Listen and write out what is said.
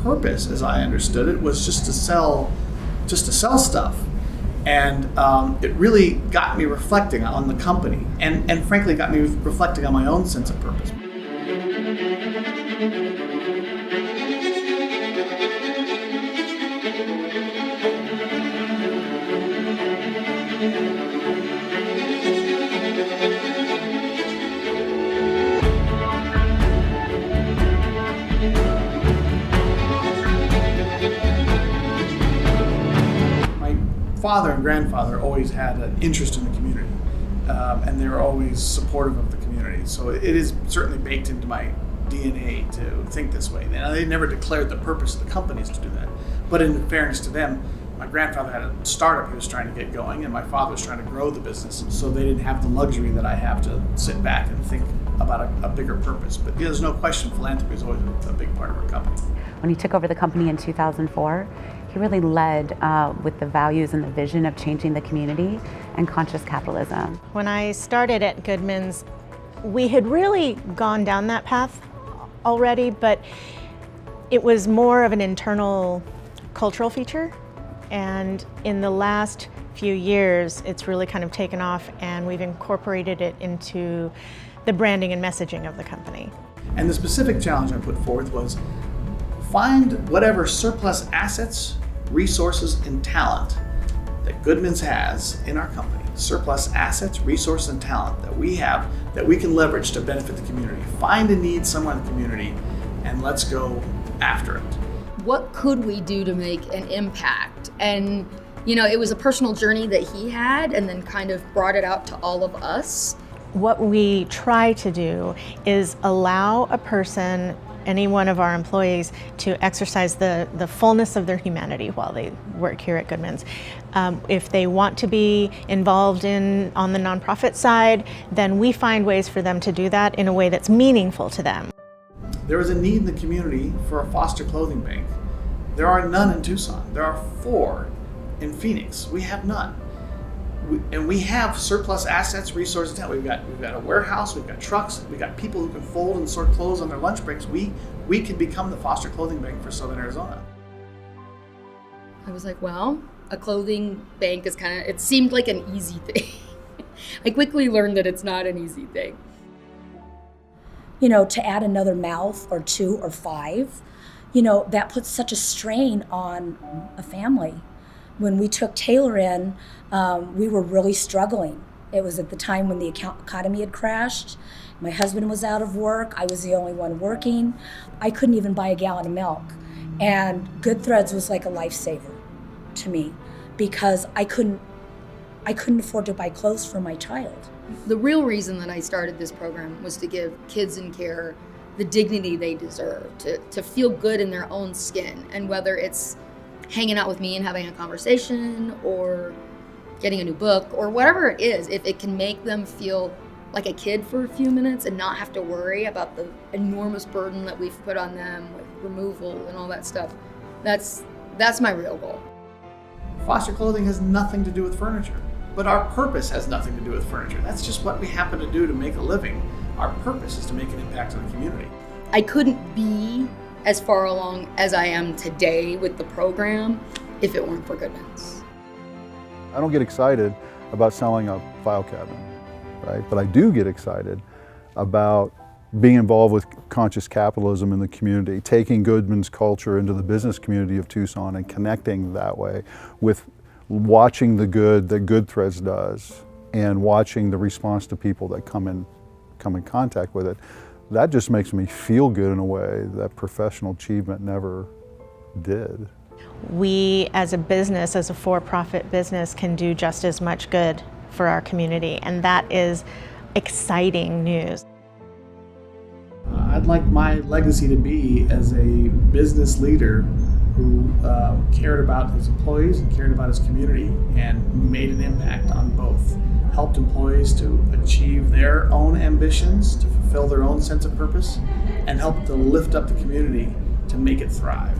purpose, as I understood it, was just to sell stuff. And it really got me reflecting on the company and frankly got me reflecting on my own sense of purpose. Father and grandfather always had an interest in the community, and they were always supportive of the community. So it is certainly baked into my DNA to think this way. Now, they never declared the purpose of the companies to do that. But in fairness to them, my grandfather had a startup he was trying to get going, and my father was trying to grow the business. So they didn't have the luxury that I have to sit back and think about a bigger purpose. But there's no question philanthropy is always a big part of our company. When he took over the company in 2004, he really led with the values and the vision of changing the community and conscious capitalism. When I started at Goodmans, we had really gone down that path already, but it was more of an internal cultural feature. And in the last few years, it's really kind of taken off, and we've incorporated it into the branding and messaging of the company. And the specific challenge I put forth was find whatever surplus assets, resources, and talent that Goodmans has in our company. Surplus assets, resources, and talent that we have that we can leverage to benefit the community. Find a need somewhere in the community and let's go after it. What could we do to make an impact? And it was a personal journey that he had and then kind of brought it out to all of us. What we try to do is allow a person, any one of our employees, to exercise the fullness of their humanity while they work here at Goodmans. If they want to be involved on the nonprofit side, then we find ways for them to do that in a way that's meaningful to them. There is a need in the community for a foster clothing bank. There are none in Tucson. There are 4 in Phoenix. We have none. We have surplus assets, resources. We've got a warehouse, we've got trucks, we've got people who can fold and sort clothes on their lunch breaks. We could become the foster clothing bank for Southern Arizona. I was like, well, a clothing bank is it seemed like an easy thing. I quickly learned that it's not an easy thing. To add another mouth or 2 or 5, that puts such a strain on a family. When we took Taylor in, we were really struggling. It was at the time when the economy had crashed. My husband was out of work. I was the only one working. I couldn't even buy a gallon of milk. And Good Threads was like a lifesaver to me because I couldn't afford to buy clothes for my child. The real reason that I started this program was to give kids in care the dignity they deserve, to feel good in their own skin. And whether it's hanging out with me and having a conversation or getting a new book or whatever it is, if it can make them feel like a kid for a few minutes and not have to worry about the enormous burden that we've put on them with removal and all that stuff, that's my real goal. Foster clothing has nothing to do with furniture, but our purpose has nothing to do with furniture. That's just what we happen to do to make a living. Our purpose is to make an impact on the community. I couldn't be as far along as I am today with the program if it weren't for Goodmans. I don't get excited about selling a file cabinet, right? But I do get excited about being involved with conscious capitalism in the community, taking Goodmans culture into the business community of Tucson and connecting that way with watching the good that Good Threads does and watching the response to people that come in contact with it. That just makes me feel good in a way that professional achievement never did. We as a business, as a for-profit business, can do just as much good for our community, and that is exciting news. I'd like my legacy to be as a business leader who cared about his employees and cared about his community and made an impact on both. Helped employees to achieve their own ambitions, to fulfill their own sense of purpose, and helped to lift up the community to make it thrive.